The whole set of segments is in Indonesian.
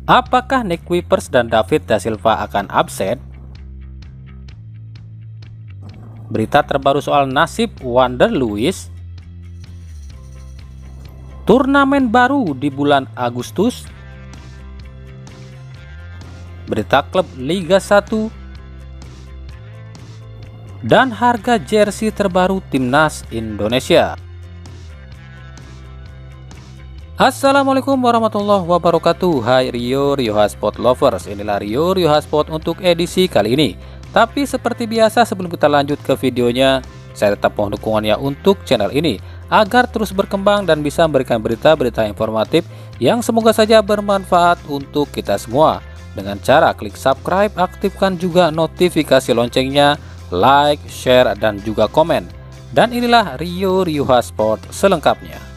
Apakah Nick Kuipers dan David da Silva akan absen? Berita terbaru soal nasib Wander Luiz. Turnamen baru di bulan Agustus. Berita klub Liga 1. Dan harga jersey terbaru Timnas Indonesia. Assalamualaikum warahmatullahi wabarakatuh. Hai Rio Hasport lovers, inilah Rio Hasport untuk edisi kali ini. Tapi seperti biasa, sebelum kita lanjut ke videonya, saya tetap mohon dukungannya untuk channel ini agar terus berkembang dan bisa memberikan berita-berita informatif yang semoga saja bermanfaat untuk kita semua. Dengan cara klik subscribe, aktifkan juga notifikasi loncengnya, like, share, dan juga komen. Dan inilah Rio Hasport selengkapnya.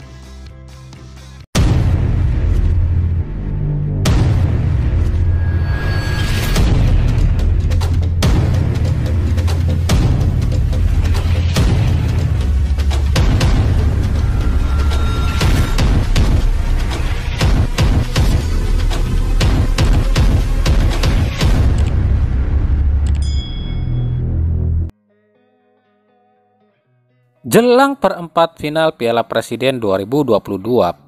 Jelang perempat final Piala Presiden 2022,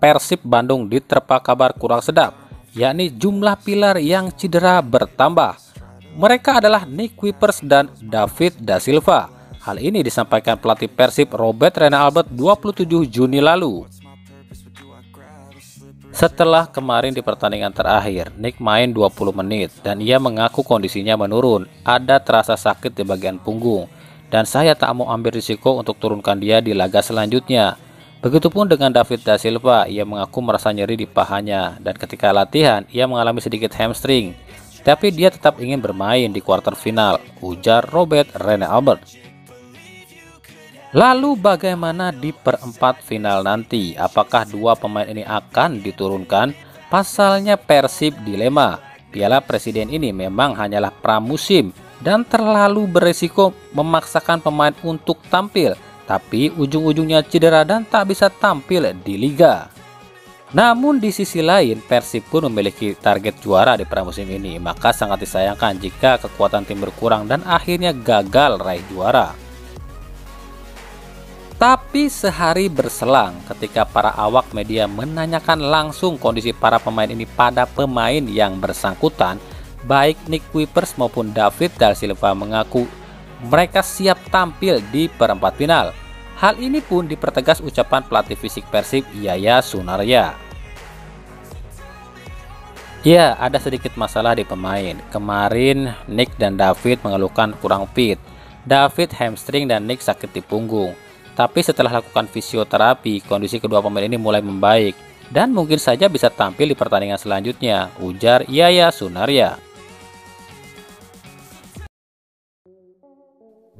Persib Bandung diterpa kabar kurang sedap, yakni jumlah pilar yang cedera bertambah. Mereka adalah Nick Kuipers dan David da Silva. Hal ini disampaikan pelatih Persib Robert Rene Albert 27 Juni lalu. Setelah kemarin di pertandingan terakhir, Nick main 20 menit dan ia mengaku kondisinya menurun, ada terasa sakit di bagian punggung. Dan saya tak mau ambil risiko untuk turunkan dia di laga selanjutnya. Begitupun dengan David da Silva, ia mengaku merasa nyeri di pahanya dan ketika latihan ia mengalami sedikit hamstring. Tapi dia tetap ingin bermain di kuarter final, ujar Robert Rene Albert. Lalu bagaimana di perempat final nanti? Apakah dua pemain ini akan diturunkan? Pasalnya Persib dilema. Piala Presiden ini memang hanyalah pramusim dan terlalu beresiko memaksakan pemain untuk tampil, tapi ujung-ujungnya cedera dan tak bisa tampil di liga. Namun di sisi lain, Persib pun memiliki target juara di pramusim ini, maka sangat disayangkan jika kekuatan tim berkurang dan akhirnya gagal raih juara. Tapi sehari berselang ketika para awak media menanyakan langsung kondisi para pemain ini pada pemain yang bersangkutan, baik Nick Kuipers maupun David da Silva mengaku mereka siap tampil di perempat final. Hal ini pun dipertegas ucapan pelatih fisik Persib Yaya Sunarya. Ya, ada sedikit masalah di pemain. Kemarin Nick dan David mengeluhkan kurang fit. David hamstring dan Nick sakit di punggung. Tapi setelah lakukan fisioterapi, kondisi kedua pemain ini mulai membaik dan mungkin saja bisa tampil di pertandingan selanjutnya, ujar Yaya Sunarya.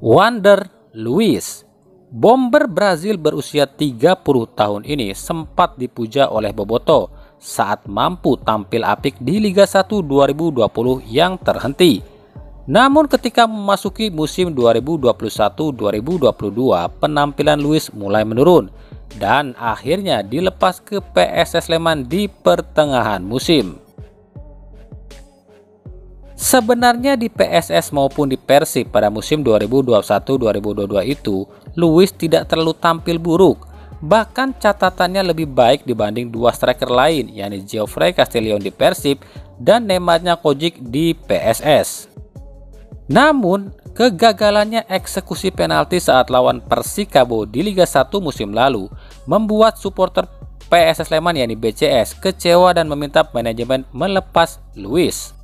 Wander Luiz, bomber Brazil berusia 30 tahun ini sempat dipuja oleh Boboto saat mampu tampil apik di Liga 1 2020 yang terhenti. Namun ketika memasuki musim 2021-2022, penampilan Luiz mulai menurun dan akhirnya dilepas ke PSS Sleman di pertengahan musim. Sebenarnya di PSS maupun di Persib pada musim 2021-2022 itu, Luiz tidak terlalu tampil buruk. Bahkan catatannya lebih baik dibanding dua striker lain, yakni Geoffrey Castellion di Persib dan Nemanja Kojic di PSS. Namun, kegagalannya eksekusi penalti saat lawan Persikabo di Liga 1 musim lalu membuat supporter PSS Sleman yakni BCS kecewa dan meminta manajemen melepas Luiz.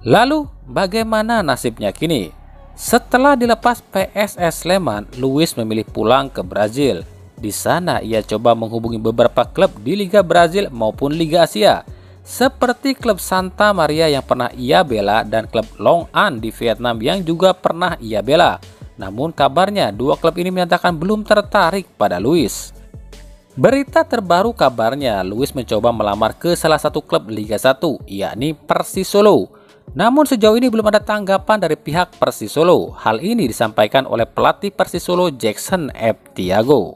Lalu bagaimana nasibnya kini? Setelah dilepas PSS Sleman, Luiz memilih pulang ke Brazil. Di sana ia coba menghubungi beberapa klub di Liga Brazil maupun Liga Asia, seperti klub Santa Maria yang pernah ia bela dan klub Long An di Vietnam yang juga pernah ia bela. Namun kabarnya dua klub ini menyatakan belum tertarik pada Luiz. Berita terbaru kabarnya Luiz mencoba melamar ke salah satu klub Liga 1, yakni Persis Solo. Namun sejauh ini belum ada tanggapan dari pihak Persis Solo. Hal ini disampaikan oleh pelatih Persis Solo Jackson F. Tiago.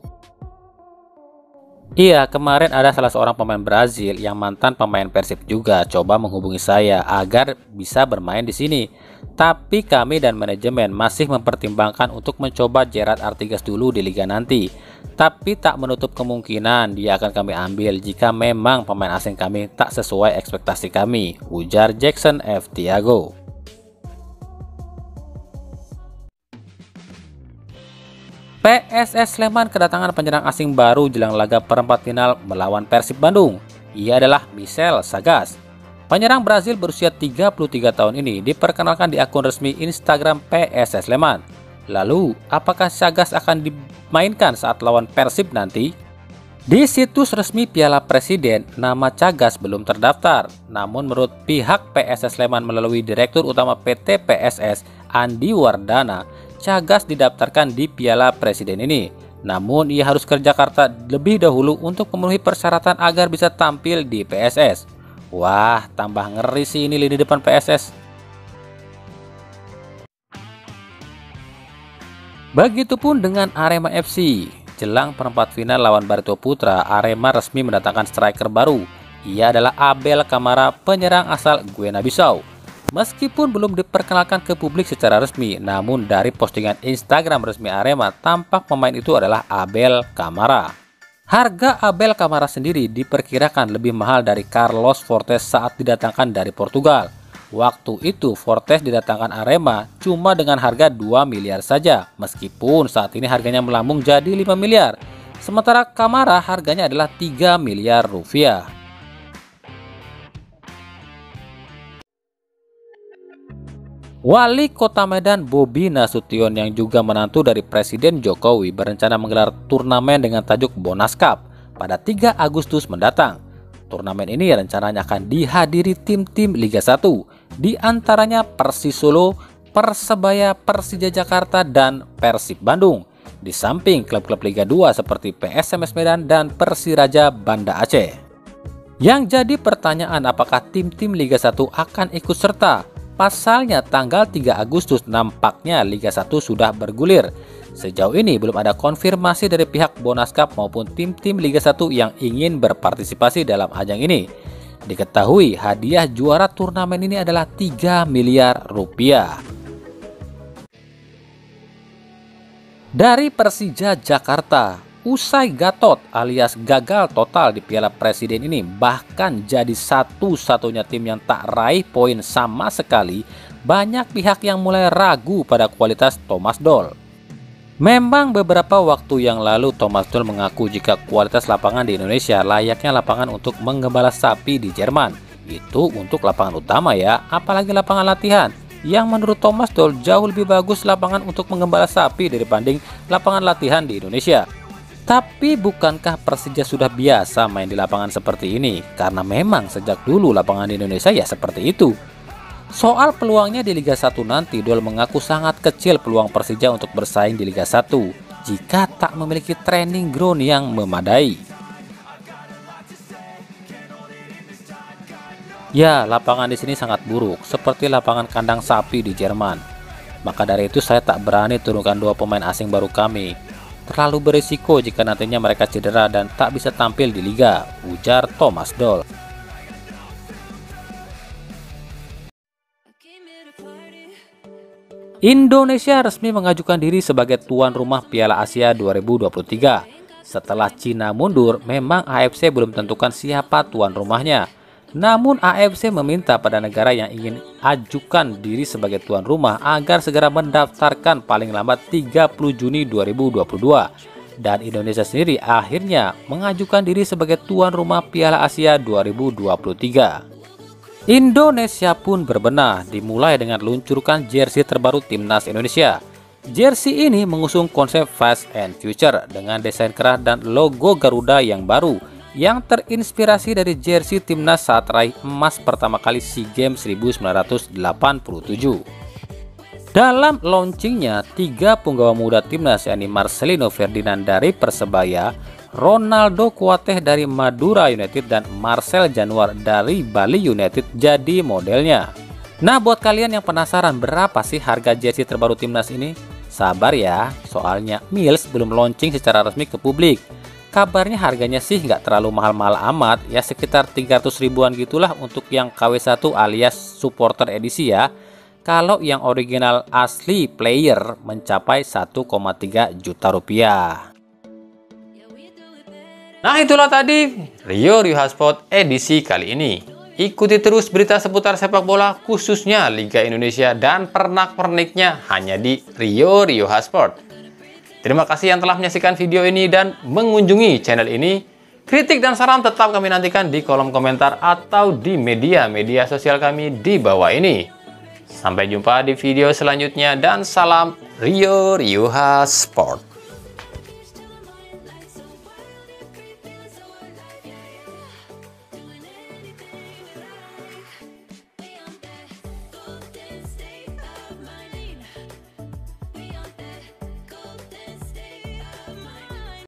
Iya, kemarin ada salah seorang pemain Brazil yang mantan pemain Persib juga coba menghubungi saya agar bisa bermain di sini. Tapi kami dan manajemen masih mempertimbangkan untuk mencoba Gerard Artigas dulu di liga nanti. Tapi tak menutup kemungkinan dia akan kami ambil jika memang pemain asing kami tak sesuai ekspektasi kami, ujar Jackson F. Tiago. PSS Sleman kedatangan penyerang asing baru jelang laga perempat final melawan Persib Bandung. Ia adalah Michel Sagas. Penyerang Brazil berusia 33 tahun ini diperkenalkan di akun resmi Instagram PSS Sleman. Lalu, apakah Sagas akan dimainkan saat lawan Persib nanti? Di situs resmi Piala Presiden, nama Cagas belum terdaftar. Namun menurut pihak PSS Sleman melalui Direktur Utama PT PSS, Andi Wardana, Cagas didaftarkan di Piala Presiden ini. Namun ia harus ke Jakarta lebih dahulu untuk memenuhi persyaratan agar bisa tampil di PSS. Wah, tambah ngeri sih ini lini depan PSS. Begitupun dengan Arema FC. Jelang perempat final lawan Barito Putra, Arema resmi mendatangkan striker baru. Ia adalah Abel Kamara, penyerang asal Guinea-Bissau. Meskipun belum diperkenalkan ke publik secara resmi, namun dari postingan Instagram resmi Arema tampak pemain itu adalah Abel Kamara. Harga Abel Kamara sendiri diperkirakan lebih mahal dari Carlos Fortes saat didatangkan dari Portugal. Waktu itu Fortes didatangkan Arema cuma dengan harga 2 miliar saja, meskipun saat ini harganya melambung jadi 5 miliar. Sementara Kamara harganya adalah 3 miliar rupiah. Wali Kota Medan Bobi Nasution yang juga menantu dari Presiden Jokowi berencana menggelar turnamen dengan tajuk Bonas Cup pada 3 Agustus mendatang. Turnamen ini rencananya akan dihadiri tim-tim Liga 1, di antaranya Persis Solo, Persebaya, Persija Jakarta, dan Persib Bandung. Di samping klub-klub Liga 2 seperti PSMS Medan dan Persiraja Banda Aceh. Yang jadi pertanyaan, apakah tim-tim Liga 1 akan ikut serta? Pasalnya tanggal 3 Agustus nampaknya Liga 1 sudah bergulir. Sejauh ini belum ada konfirmasi dari pihak Bonas Cup maupun tim-tim Liga 1 yang ingin berpartisipasi dalam ajang ini. Diketahui hadiah juara turnamen ini adalah 3 miliar rupiah. Dari Persija Jakarta, usai Gatot alias gagal total di Piala Presiden ini, bahkan jadi satu-satunya tim yang tak raih poin sama sekali, banyak pihak yang mulai ragu pada kualitas Thomas Doll. Memang beberapa waktu yang lalu Thomas Doll mengaku jika kualitas lapangan di Indonesia layaknya lapangan untuk menggembala sapi di Jerman. Itu untuk lapangan utama ya, apalagi lapangan latihan. Yang menurut Thomas Doll jauh lebih bagus lapangan untuk menggembala sapi dibanding lapangan latihan di Indonesia. Tapi bukankah Persija sudah biasa main di lapangan seperti ini? Karena memang sejak dulu lapangan di Indonesia ya seperti itu. Soal peluangnya di Liga 1 nanti, Doll mengaku sangat kecil peluang Persija untuk bersaing di Liga 1 jika tak memiliki training ground yang memadai. Ya, lapangan di sini sangat buruk, seperti lapangan kandang sapi di Jerman. Maka dari itu saya tak berani turunkan 2 pemain asing baru kami. Terlalu berisiko jika nantinya mereka cedera dan tak bisa tampil di liga, ujar Thomas Doll. Indonesia resmi mengajukan diri sebagai tuan rumah Piala Asia 2023. Setelah Cina mundur, memang AFC belum tentukan siapa tuan rumahnya. Namun AFC meminta pada negara yang ingin ajukan diri sebagai tuan rumah agar segera mendaftarkan paling lambat 30 Juni 2022. Dan Indonesia sendiri akhirnya mengajukan diri sebagai tuan rumah Piala Asia 2023. Indonesia pun berbenah, dimulai dengan luncurkan jersey terbaru Timnas Indonesia. Jersey ini mengusung konsep Fast and Future dengan desain kerah dan logo Garuda yang baru, yang terinspirasi dari jersey Timnas saat raih emas pertama kali SEA Games 1987. Dalam launchingnya, 3 punggawa muda Timnas yakni Marcelino Ferdinand dari Persebaya, Ronaldo Kuateh dari Madura United, dan Marcel Januar dari Bali United jadi modelnya. Nah, buat kalian yang penasaran berapa sih harga jersey terbaru Timnas ini? Sabar ya, soalnya Mills belum launching secara resmi ke publik. Kabarnya harganya sih nggak terlalu mahal-mahal amat, ya sekitar 300 ribuan gitulah untuk yang KW1 alias supporter edisi ya. Kalau yang original asli player mencapai 1,3 juta rupiah. Nah itulah tadi Rio Hotspot edisi kali ini. Ikuti terus berita seputar sepak bola khususnya Liga Indonesia dan pernak-perniknya hanya di Rio Hotspot. Terima kasih yang telah menyaksikan video ini dan mengunjungi channel ini. Kritik dan saran tetap kami nantikan di kolom komentar atau di media sosial kami di bawah ini. Sampai jumpa di video selanjutnya dan salam Rio Hotspot.